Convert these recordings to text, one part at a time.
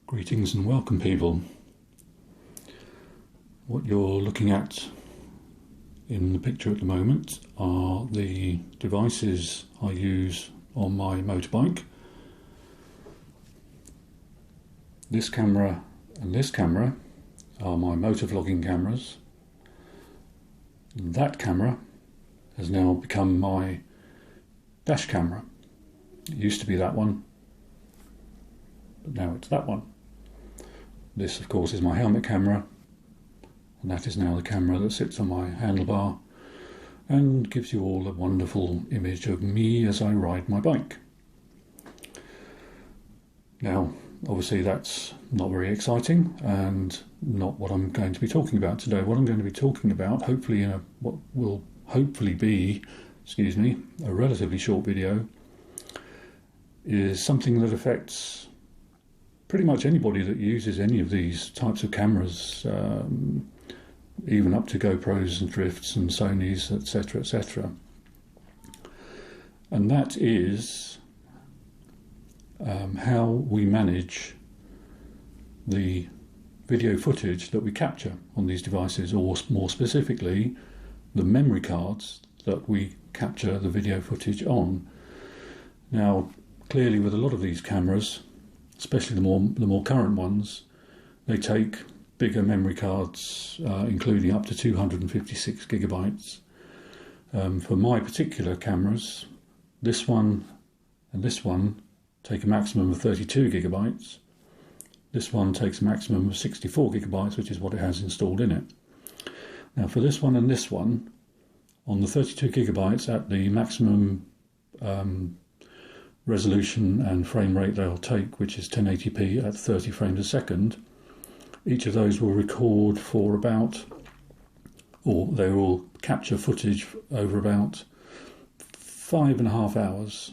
Greetings and welcome, people. What you're looking at in the picture at the moment are the devices I use on my motorbike. This camera and this camera are my motovlogging cameras. That camera has now become my dash camera. It used to be that one, but now it's that one. This, of course, is my helmet camera, and that is now the camera that sits on my handlebar and gives you all a wonderful image of me as I ride my bike. Now, obviously that's not very exciting and not what I'm going to be talking about today. What I'm going to be talking about, hopefully in what will hopefully be, a relatively short video, is something that affects pretty much anybody that uses any of these types of cameras, even up to GoPros and Drifts and Sonys, etc., etc. And that is how we manage the video footage that we capture on these devices, or more specifically, the memory cards that we capture the video footage on. Now, clearly with a lot of these cameras, especially the more current ones, they take bigger memory cards, including up to 256 gigabytes. For my particular cameras, this one and this one take a maximum of 32 gigabytes. This one takes a maximum of 64 gigabytes, which is what it has installed in it. Now for this one and this one, on the 32 gigabytes at the maximum resolution and frame rate they'll take, which is 1080p at 30 frames a second, each of those will record for about, or they will capture footage over about 5.5 hours.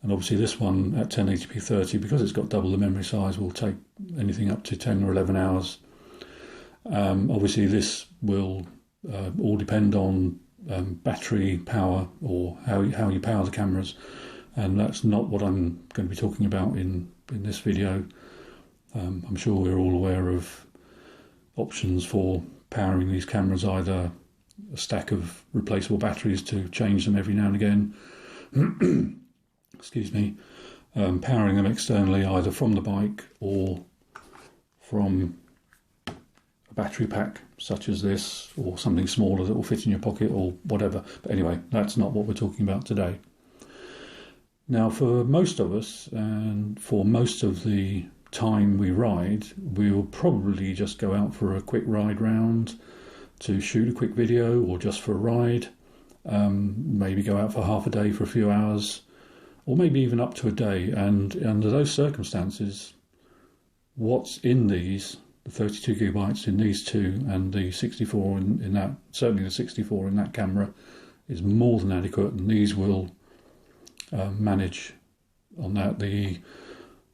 And obviously this one at 1080p 30, because it's got double the memory size, will take anything up to 10 or 11 hours. Obviously this will all depend on battery power, or how you power the cameras. And that's not what I'm going to be talking about in this video. I'm sure we're all aware of options for powering these cameras, either a stack of replaceable batteries to change them every now and again, powering them externally either from the bike or from a battery pack such as this, or something smaller that will fit in your pocket or whatever. But anyway, that's not what we're talking about today. Now, for most of us, and for most of the time we ride, we will probably just go out for a quick ride round to shoot a quick video, or just for a ride, maybe go out for half a day for a few hours, or maybe even up to a day. And under those circumstances, what's in these, the 32 gigabytes in these two and the 64 in that, certainly the 64 in that camera, is more than adequate, and these will manage on that.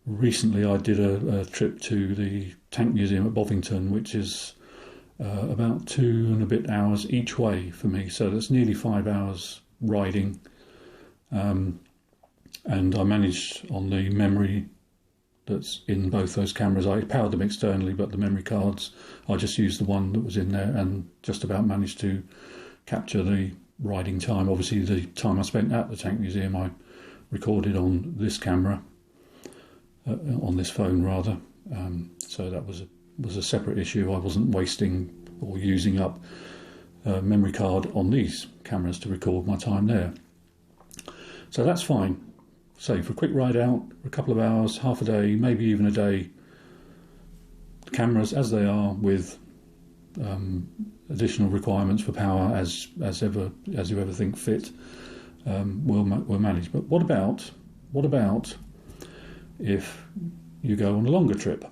Recently I did a trip to the Tank Museum at Bovington, which is about 2 and a bit hours each way for me, so that's nearly 5 hours riding, and I managed on the memory that's in both those cameras. I powered them externally, but the memory cards, I just used the one that was in there and just about managed to capture the riding time. Obviously the time I spent at the Tank Museum I recorded on this camera, on this phone rather, so that was a separate issue. I wasn't wasting or using up memory card on these cameras to record my time there, so that's fine. So for a quick ride out, a couple of hours, half a day, maybe even a day, the cameras as they are, with additional requirements for power as you ever think fit, will manage. But what about if you go on a longer trip?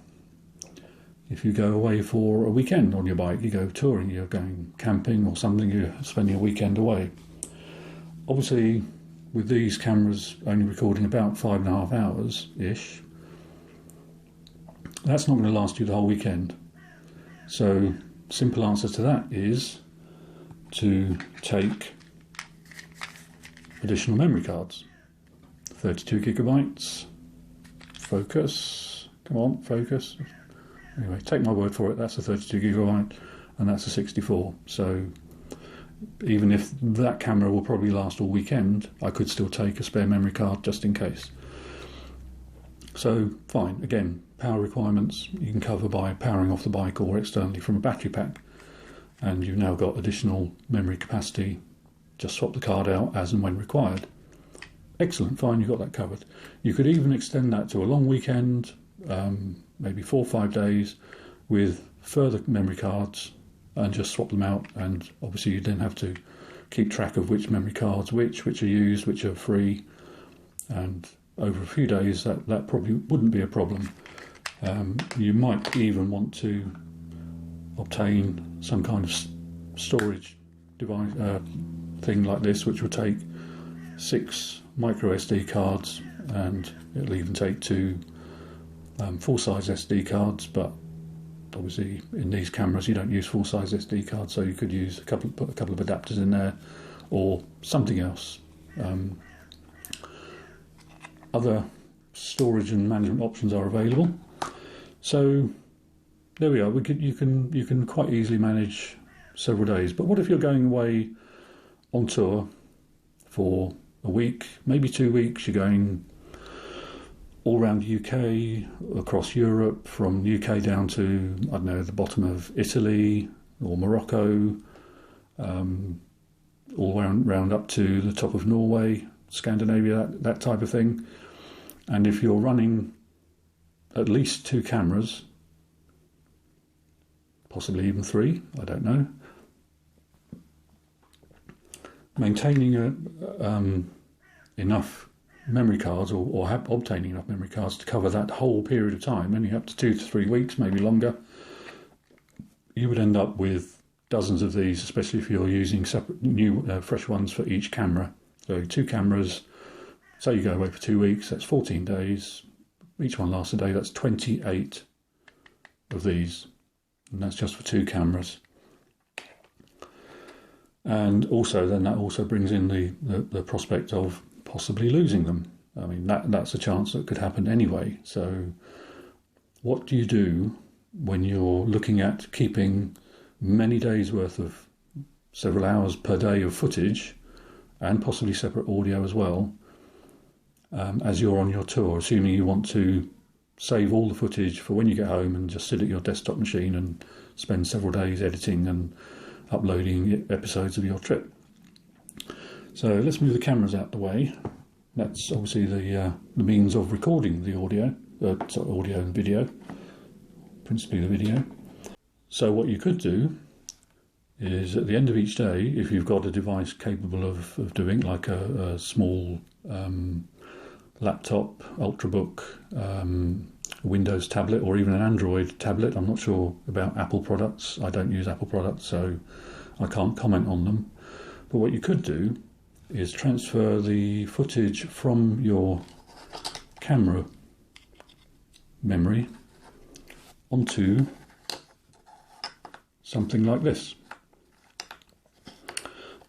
If you go away for a weekend on your bike, you go touring, you're going camping or something, you're spending a weekend away. Obviously, with these cameras only recording about 5.5 hours-ish, that's not going to last you the whole weekend. So, simple answer to that is to take additional memory cards. 32 gigabytes, focus, Come on, focus. Anyway, take my word for it, that's a 32 gigabyte and that's a 64. So even if that camera will probably last all weekend, I could still take a spare memory card just in case. So fine, again, power requirements you can cover by powering off the bike or externally from a battery pack. And you've now got additional memory capacity. Just swap the card out as and when required. Excellent, fine, you've got that covered. You could even extend that to a long weekend, maybe 4 or 5 days, with further memory cards and just swap them out. And obviously you then have to keep track of which memory cards, which are used, which are free. And over a few days that probably wouldn't be a problem. You might even want to obtain some kind of storage device thing like this, which will take 6 microSD cards, and it'll even take 2 full-size SD cards, but obviously in these cameras you don't use full-size SD cards, so you could use put a couple of adapters in there or something else. Other storage and management options are available. So there we are. You can quite easily manage several days. But what if you're going away on tour for a week, maybe 2 weeks? You're going all around the UK, across Europe, from the UK down to, I don't know, the bottom of Italy or Morocco, all round up to the top of Norway, Scandinavia, that type of thing. And if you're running at least 2 cameras, possibly even 3, I don't know, maintaining enough memory cards or obtaining enough memory cards to cover that whole period of time, only up to 2 to 3 weeks, maybe longer, you would end up with dozens of these, especially if you're using separate new fresh ones for each camera. So 2 cameras, say you go away for 2 weeks, that's 14 days, each one lasts a day, that's 28 of these, and that's just for 2 cameras. And also then that also brings in the prospect of possibly losing them. I mean, that's a chance that could happen anyway. So what do you do when you're looking at keeping many days worth of several hours per day of footage and possibly separate audio as well, as you're on your tour, assuming you want to save all the footage for when you get home and just sit at your desktop machine and spend several days editing and uploading episodes of your trip. So let's move the cameras out the way. That's obviously the means of recording the audio, audio and video, principally the video. So what you could do is at the end of each day, if you've got a device capable of doing, like a small laptop, Ultrabook, Windows tablet, or even an Android tablet. I'm not sure about Apple products. I don't use Apple products, so I can't comment on them. But what you could do is transfer the footage from your camera memory onto something like this.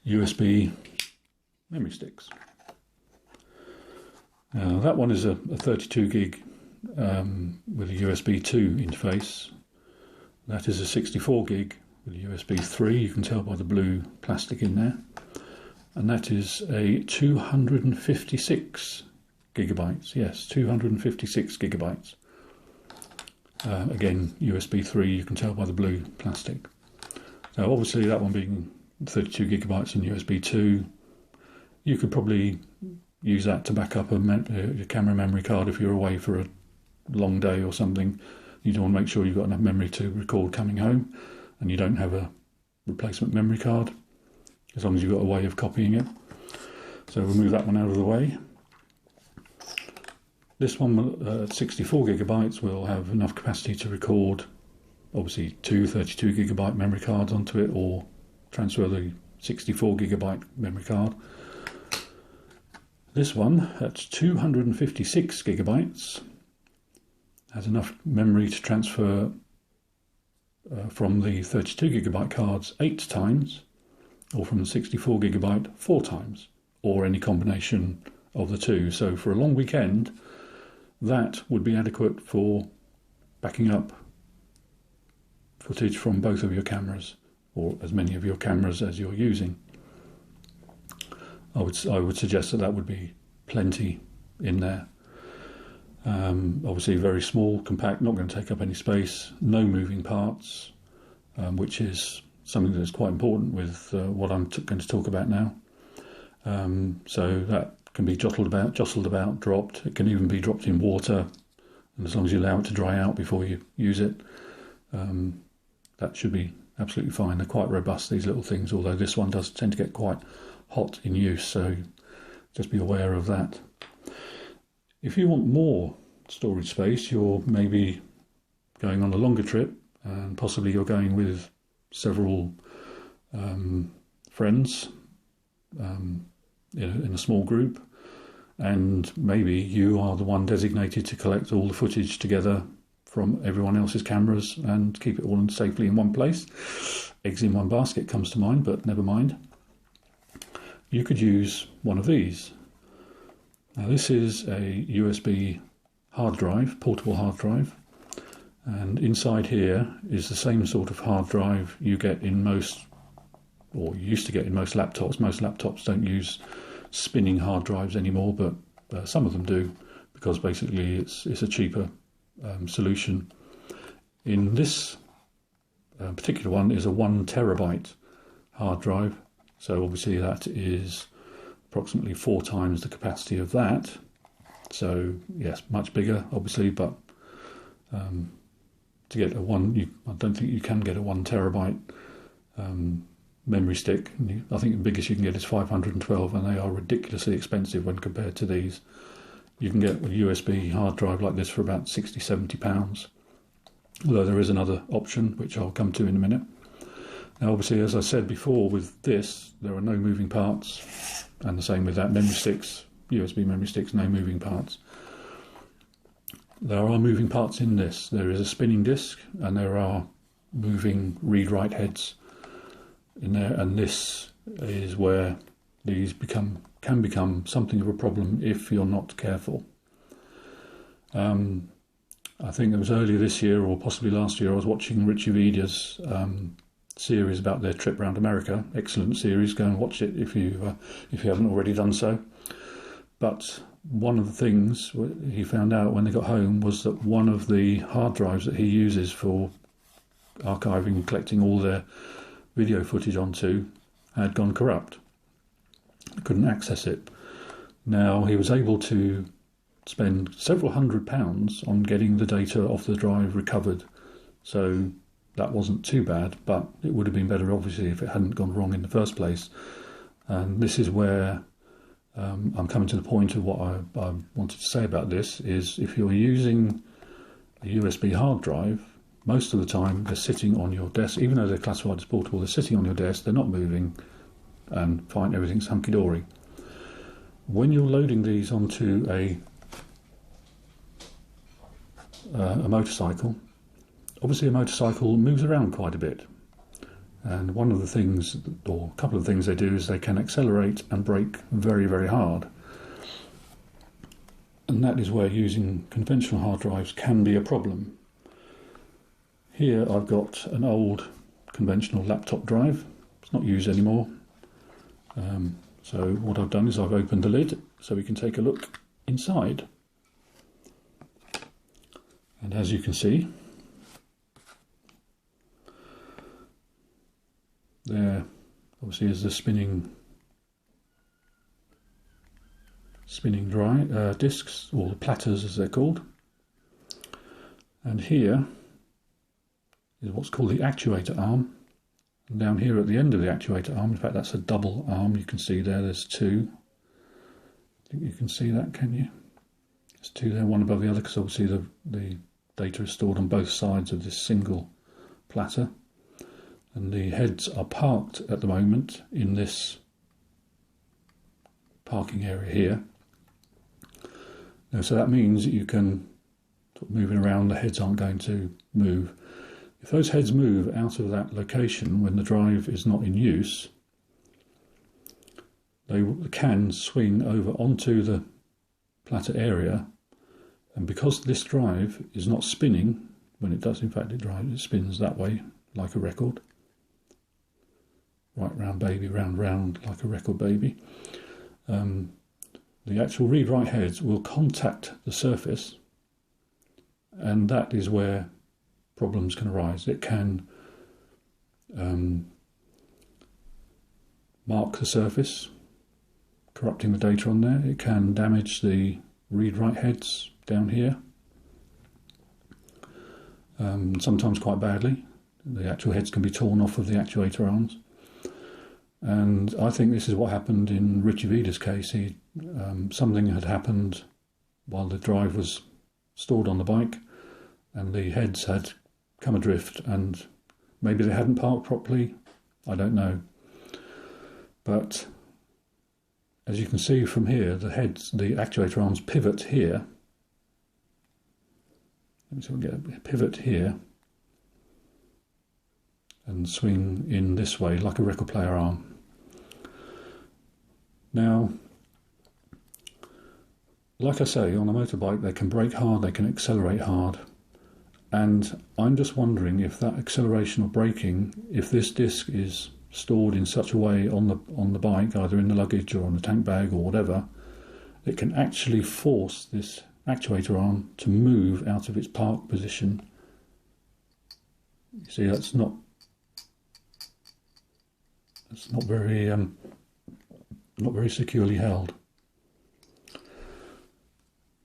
USB memory sticks. Now that one is a 32 gig with a USB 2 interface. That is a 64 gig with a USB 3, you can tell by the blue plastic in there. And that is a 256 gigabytes, yes, 256 gigabytes. Again, USB 3, you can tell by the blue plastic. Now obviously that one being 32 gigabytes and USB 2, you could probably use that to back up a camera memory card if you're away for a long day or something. You don't want to make sure you've got enough memory to record coming home and you don't have a replacement memory card, as long as you've got a way of copying it. So we'll move that one out of the way. This one at 64 gigabytes will have enough capacity to record obviously 2 32 gigabyte memory cards onto it, or transfer the 64 gigabyte memory card. This one at 256 gigabytes has enough memory to transfer from the 32 gigabyte cards 8 times, or from the 64 gigabyte 4 times, or any combination of the two. So for a long weekend, that would be adequate for backing up footage from both of your cameras, or as many of your cameras as you're using. I would suggest that would be plenty in there. Obviously very small, compact, not going to take up any space, no moving parts, which is something that's quite important with what I'm going to talk about now. So that can be jostled about, dropped. It can even be dropped in water, and as long as you allow it to dry out before you use it, that should be absolutely fine. They're quite robust, these little things, although this one does tend to get quite hot in use, so just be aware of that. If you want more storage space, you're maybe going on a longer trip, and possibly you're going with several friends in a small group, and maybe you are the one designated to collect all the footage together from everyone else's cameras and keep it all safely in one place. Eggs in one basket comes to mind, but never mind. You could use one of these. Now this is a USB hard drive, portable hard drive, and inside here is the same sort of hard drive you get in most, or used to get in most laptops. Most laptops don't use spinning hard drives anymore, but some of them do, because basically it's a cheaper solution. In this particular one is a 1 terabyte hard drive, so obviously that is approximately 4 times the capacity of that. So yes, much bigger obviously, but to get I don't think you can get a 1 terabyte memory stick. I think the biggest you can get is 512, and they are ridiculously expensive when compared to these. You can get a USB hard drive like this for about £60–70, although there is another option which I'll come to in a minute. Now obviously, as I said before, with this there are no moving parts, and the same with that. Memory sticks, USB memory sticks, no moving parts. There are moving parts in this. There is a spinning disc, and there are moving read-write heads in there, and this is where these can become something of a problem if you're not careful. I think it was earlier this year, or possibly last year, I was watching Richie Vida's series about their trip around America. Excellent series, go and watch it if you haven't already done so. But one of the things he found out when they got home was that one of the hard drives that he uses for archiving and collecting all their video footage onto had gone corrupt. Couldn't access it. Now he was able to spend several £100 on getting the data off the drive recovered, so that wasn't too bad, but it would have been better obviously if it hadn't gone wrong in the first place. And this is where I'm coming to the point of what I wanted to say about this, is if you're using a USB hard drive, most of the time they're sitting on your desk. Even though they're classified as portable, they're sitting on your desk, they're not moving, and fine, everything's hunky-dory. When you're loading these onto a motorcycle, obviously a motorcycle moves around quite a bit, and one of the things, or a couple of things they do, is they can accelerate and brake very, very hard, and that is where using conventional hard drives can be a problem. Here I've got an old conventional laptop drive. It's not used anymore. So what I've done is I've opened the lid so we can take a look inside. And as you can see, there obviously is the spinning discs, or the platters as they're called. And here is what's called the actuator arm. And down here at the end of the actuator arm, in fact that's a double arm, you can see there's two. I think you can see that, can you? There's two there, one above the other, because obviously the data is stored on both sides of this single platter. And the heads are parked at the moment in this parking area here. Now, so that means that you can, moving around, the heads aren't going to move. If those heads move out of that location when the drive is not in use, they can swing over onto the platter area, and because this drive is not spinning when it does in fact it spins that way like a record. Right round baby, round round like a record baby. The actual read-write heads will contact the surface, and that is where problems can arise. It can mark the surface, corrupting the data on there. It can damage the read-write heads down here, sometimes quite badly. The actual heads can be torn off of the actuator arms. And I think this is what happened in Richie Vida's case. Something had happened while the drive was stored on the bike, and the heads had come adrift, and maybe they hadn't parked properly, I don't know. But as you can see from here, the actuator arms pivot here. Let me see if we can get a pivot here and swing in this way like a record player arm. Now, like I say, on a motorbike they can brake hard, they can accelerate hard, and I'm just wondering if that acceleration or braking, if this disc is stored in such a way on the bike, either in the luggage or on the tank bag or whatever, it can actually force this actuator arm to move out of its park position. You see, that's not very securely held.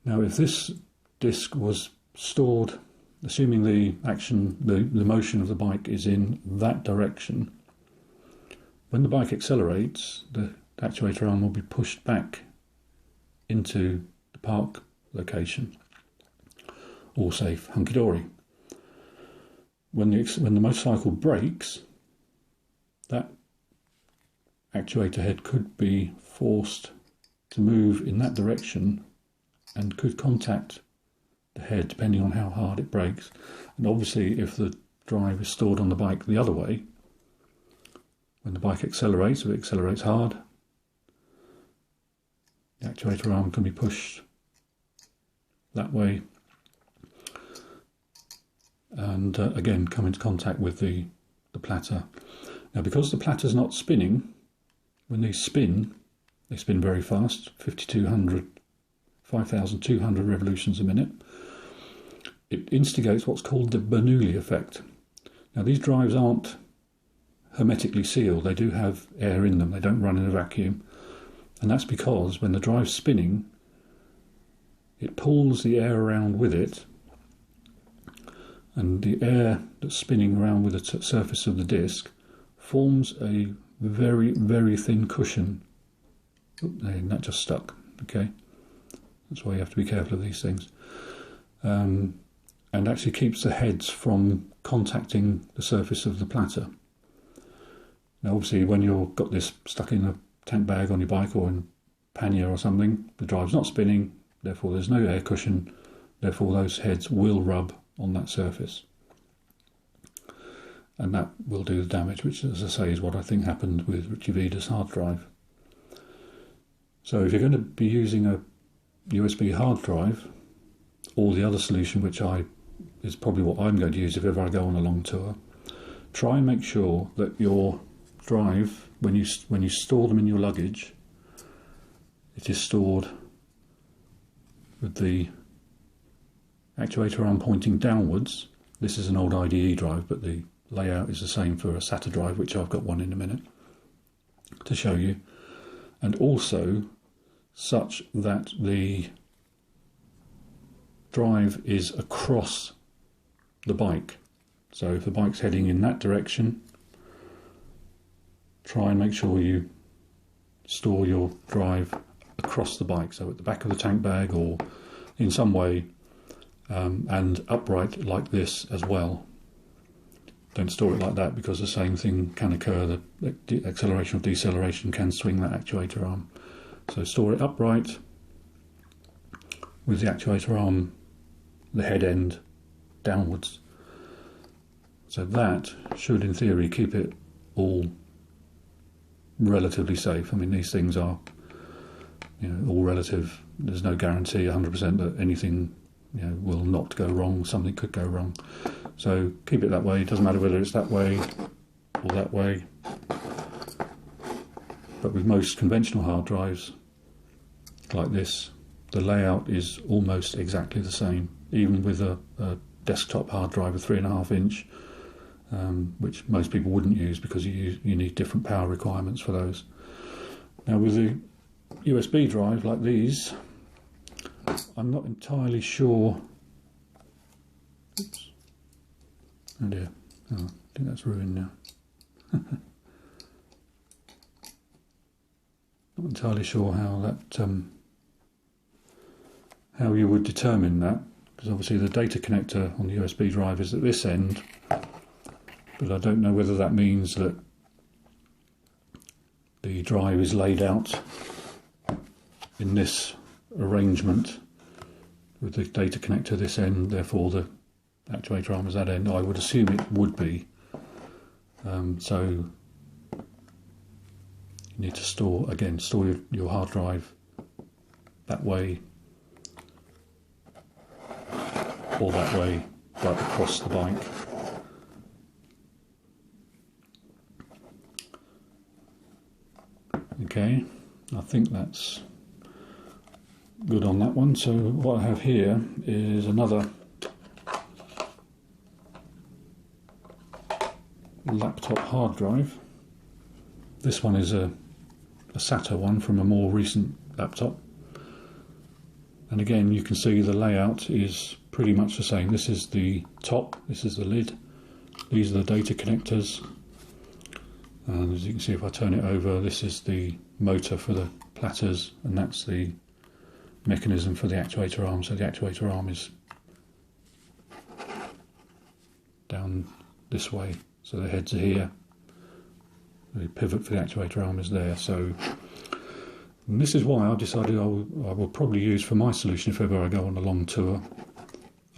Now, if this disc was stored, assuming the motion of the bike is in that direction, when the bike accelerates, the actuator arm will be pushed back into the park location. All safe, hunky-dory. When the motorcycle brakes, that actuator head could be forced to move in that direction and could contact the head depending on how hard it brakes. And obviously, if the drive is stored on the bike the other way, when the bike accelerates, if it accelerates hard, the actuator arm can be pushed that way and again come into contact with the platter. Now, because the platter's not spinning, when they spin very fast, 5,200 revolutions a minute. It instigates what's called the Bernoulli effect. Now, these drives aren't hermetically sealed. They do have air in them. They don't run in a vacuum. And that's because when the drive's spinning, it pulls the air around with it, and the air that's spinning around with the surface of the disc forms a very, very thin cushion. And that just stuck, okay? That's why you have to be careful of these things. And actually keeps the heads from contacting the surface of the platter. Now, obviously, when you've got this stuck in a tank bag on your bike or in pannier or something, the drive's not spinning, therefore there's no air cushion, therefore those heads will rub on that surface. And that will do the damage, which, as I say, is what I think happened with Richie Vida's hard drive. So if you're going to be using a USB hard drive, or the other solution, which is probably what I'm going to use if ever I go on a long tour, try and make sure that your drive, when you store them in your luggage, it is stored with the actuator arm pointing downwards. This is an old IDE drive, but the layout is the same for a SATA drive, which I've got one in a minute to show you, and also such that the drive is across the bike. So if the bike's heading in that direction, try and make sure you store your drive across the bike, so at the back of the tank bag or in some way, and upright like this as well. Don't store it like that, because the same thing can occur. The acceleration or deceleration can swing that actuator arm. So store it upright with the actuator arm, the head end downwards. So that should, in theory, keep it all relatively safe. I mean, these things are, all relative. There's no guarantee 100% that anything will not go wrong. Something could go wrong. So keep it that way. It doesn't matter whether it's that way or that way. But with most conventional hard drives like this, the layout is almost exactly the same, even with a desktop hard drive, a 3.5 inch, which most people wouldn't use because you need different power requirements for those. Now with the USB drive like these, I'm not entirely sure. Oops. Oh dear. Oh, I think that's ruined now. Not entirely sure how that how you would determine that, because obviously the data connector on the USB drive is at this end, but I don't know whether that means that the drive is laid out in this arrangement with the data connector this end, therefore the actuator arm is that end. I would assume it would be. So you need to store your hard drive that way or that way, right across the bike. Okay, I think that's good on that one. So what I have here is another laptop hard drive. This one is a SATA one from a more recent laptop, and again you can see the layout is pretty much the same. This is the top, this is the lid, these are the data connectors, and as you can see if I turn it over, this is the motor for the platters, and that's the mechanism for the actuator arm. So the actuator arm is down this way, so the heads are here, the pivot for the actuator arm is there. So and this is why I've decided I will probably use, for my solution if ever I go on a long tour,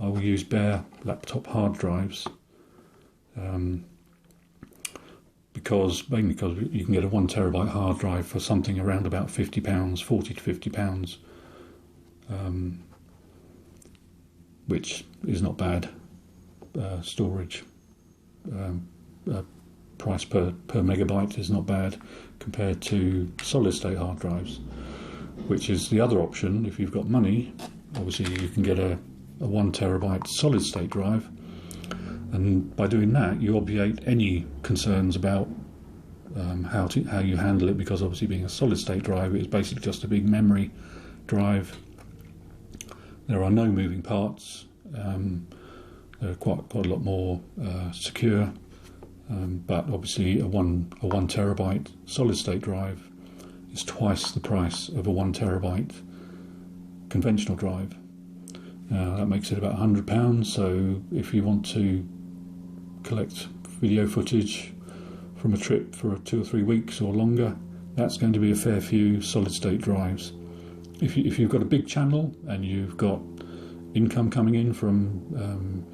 I will use bare laptop hard drives, because mainly because you can get a 1 terabyte hard drive for something around about £50, £40 to £50, which is not bad storage. Price per megabyte is not bad compared to solid state hard drives, which is the other option. If you've got money, obviously you can get a 1 terabyte solid state drive, and by doing that you obviate any concerns about how you handle it, because obviously being a solid state drive, it's basically just a big memory drive. There are no moving parts. They're quite a lot more secure. But obviously a one terabyte solid state drive is twice the price of a 1 terabyte conventional drive. That makes it about £100. So if you want to collect video footage from a trip for 2 or 3 weeks or longer, that's going to be a fair few solid state drives. If you've got a big channel and you've got income coming in from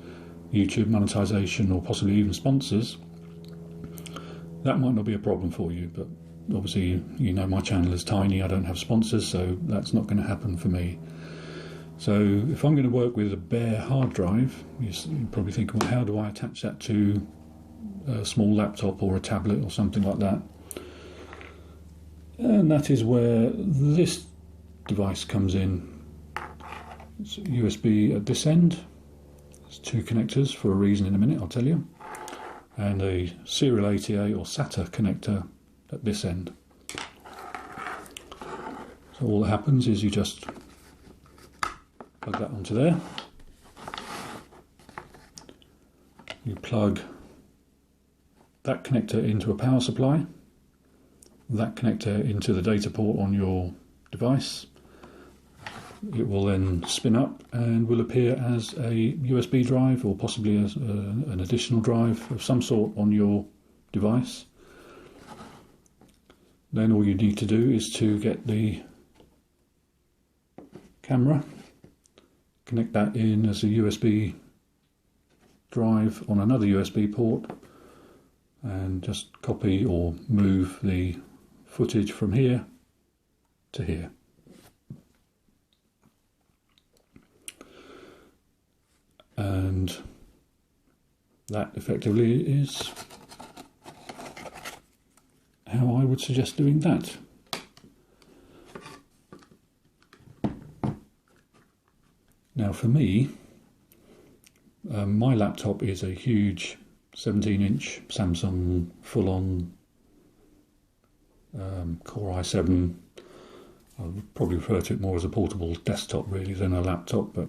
YouTube monetization or possibly even sponsors, that might not be a problem for you. But obviously you know my channel is tiny, I don't have sponsors, so that's not going to happen for me. So if I'm going to work with a bare hard drive, you're probably thinking, well, how do I attach that to a small laptop or a tablet or something like that? And that is where this device comes in. It's USB at this end. There's 2 connectors for a reason in a minute, I'll tell you. And a serial ATA or SATA connector at this end. So all that happens is you just plug that onto there. You plug that connector into a power supply, that connector into the data port on your device. It will then spin up and will appear as a USB drive, or possibly as an additional drive of some sort on your device. Then all you need to do is to get the camera, connect that in as a USB drive on another USB port, and just copy or move the footage from here to here. and that effectively is how I would suggest doing that. Now for me, my laptop is a huge 17-inch Samsung full-on Core i7. I would probably refer to it more as a portable desktop really than a laptop, but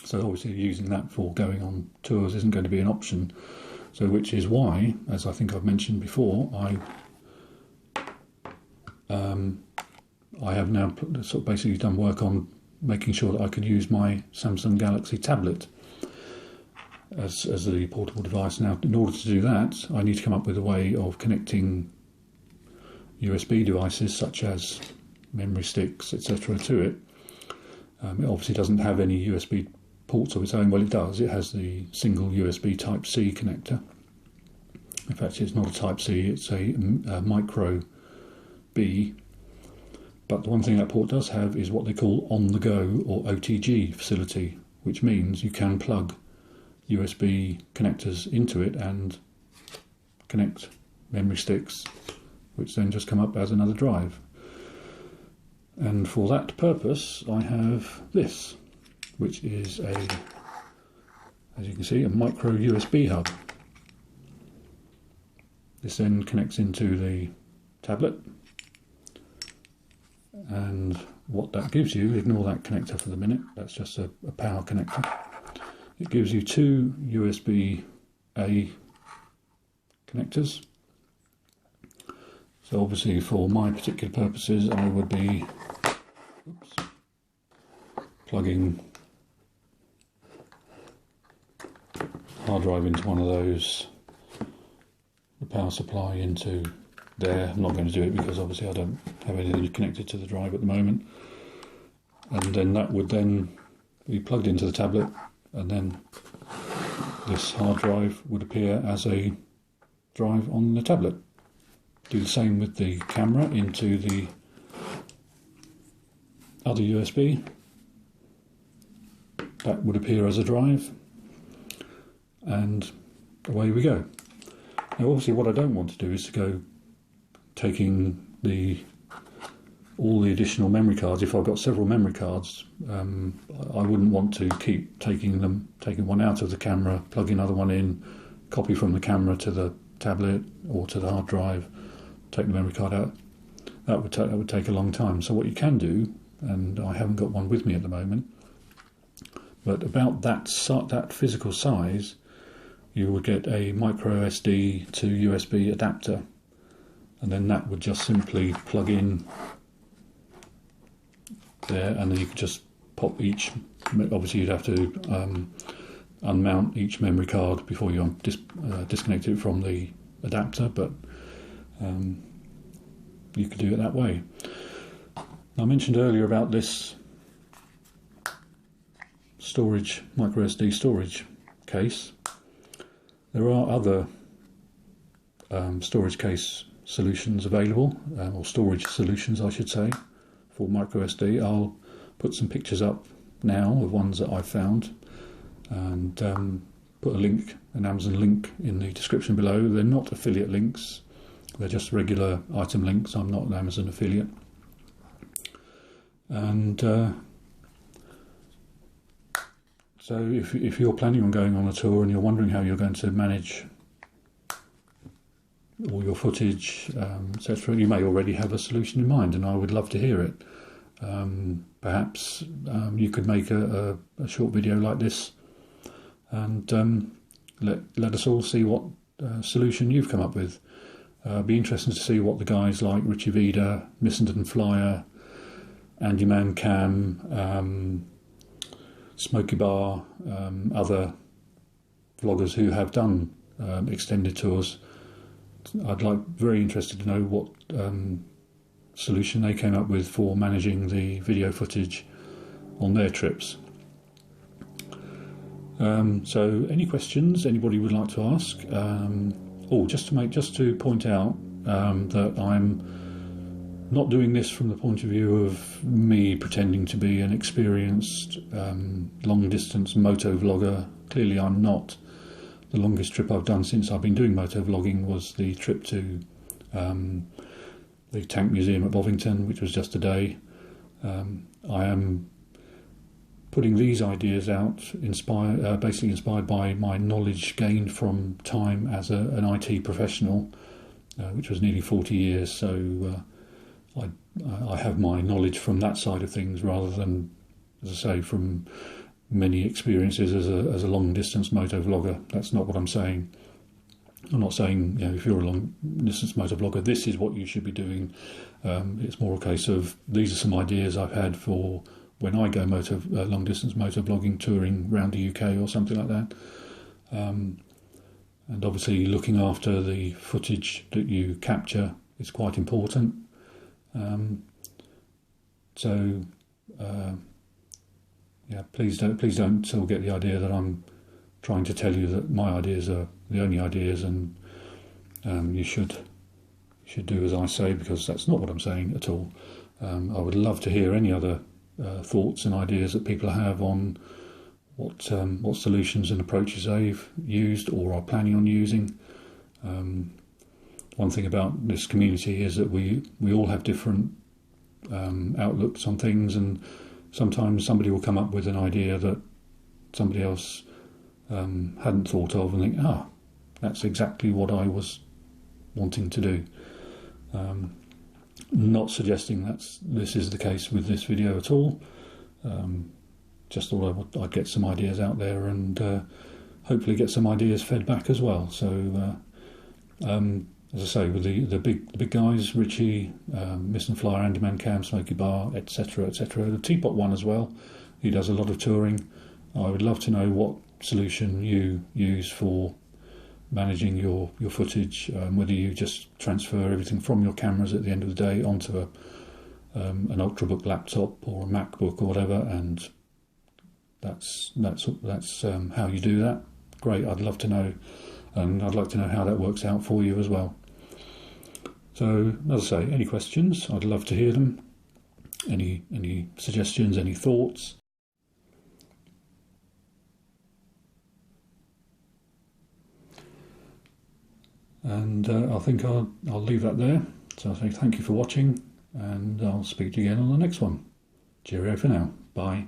so obviously using that for going on tours isn't going to be an option. So which is why, as I think I've mentioned before, I have now sort of basically done work on making sure that I can use my Samsung Galaxy tablet as the portable device. Now, in order to do that, I need to come up with a way of connecting USB devices such as memory sticks, etc. to it. It obviously doesn't have any USB ports of its own. Well, it does. It has the single USB Type-C connector. In fact, it's not a Type-C, it's a micro B. But the one thing that port does have is what they call on-the-go or OTG facility, which means you can plug USB connectors into it and connect memory sticks, which then just come up as another drive. And for that purpose, I have this, which is a, as you can see, a micro USB hub. This then connects into the tablet, and what that gives you, ignore that connector for the minute, that's just a power connector. It gives you two USB-A connectors. So obviously for my particular purposes I would be plugging hard drive into one of those, the power supply into there. I'm not going to do it because obviously I don't have anything connected to the drive at the moment, and then that would then be plugged into the tablet, and then this hard drive would appear as a drive on the tablet. Do the same with the camera into the other USB, that would appear as a drive, and away we go. Now obviously what I don't want to do is to go taking all the additional memory cards. If I've got several memory cards, I wouldn't want to keep taking one out of the camera, plug another one in, copy from the camera to the tablet or to the hard drive, take the memory card out. That would take a long time. So what you can do, and I haven't got one with me at the moment, but about that physical size, you would get a microSD to USB adapter, and then that would just simply plug in there, and then you could just pop each. Obviously, you'd have to unmount each memory card before you disconnect it from the adapter, but you could do it that way. I mentioned earlier about this storage, microSD storage case. There are other storage case solutions available, or storage solutions I should say, for microSD. I'll put some pictures up now of ones that I've found, and put a link, an Amazon link, in the description below. They're not affiliate links, they're just regular item links. I'm not an Amazon affiliate. And so if you're planning on going on a tour and you're wondering how you're going to manage all your footage, etc., you may already have a solution in mind, and I would love to hear it. Perhaps you could make a short video like this, and let us all see what solution you've come up with. Be interesting to see what the guys like Richie Vida, Missenden Flyer, Andy Man Cam, Smoky Bar, other vloggers who have done extended tours. Very interested to know what solution they came up with for managing the video footage on their trips. So any questions anybody would like to ask? Just to point out that I'm not doing this from the point of view of me pretending to be an experienced long-distance motovlogger. Clearly I'm not. The longest trip I've done since I've been doing motovlogging was the trip to the Tank Museum at Bovington, which was just a day. I am putting these ideas out basically inspired by my knowledge gained from time as an IT professional, which was nearly 40 years, so I have my knowledge from that side of things rather than, as I say, from many experiences as a long-distance motovlogger. That's not what I'm saying. I'm not saying, if you're a long-distance motovlogger, this is what you should be doing. It's more a case of, these are some ideas I've had for when I go long-distance motovlogging, touring around the UK or something like that. And obviously looking after the footage that you capture is quite important. Please don't sort of get the idea that I'm trying to tell you that my ideas are the only ideas and you should do as I say, because that's not what I'm saying at all. I would love to hear any other thoughts and ideas that people have on what solutions and approaches they've used or are planning on using. One thing about this community is that we all have different outlooks on things, and sometimes somebody will come up with an idea that somebody else hadn't thought of and think, that's exactly what I was wanting to do. Not suggesting this is the case with this video at all. Just thought I'd get some ideas out there and hopefully get some ideas fed back as well. So as I say, with the big guys, Richie, Mist and Flyer, Andy Man Cam, Smoky Bar, etc., the Teapot one as well, he does a lot of touring. I would love to know what solution you use for managing your footage, whether you just transfer everything from your cameras at the end of the day onto an Ultrabook laptop or a MacBook or whatever, and that's how you do that. Great, I'd love to know, and I'd like to know how that works out for you as well. So, as I say, any questions, I'd love to hear them. Any suggestions, any thoughts. And I think I'll leave that there. So I say thank you for watching, and I'll speak to you again on the next one. Cheerio for now. Bye.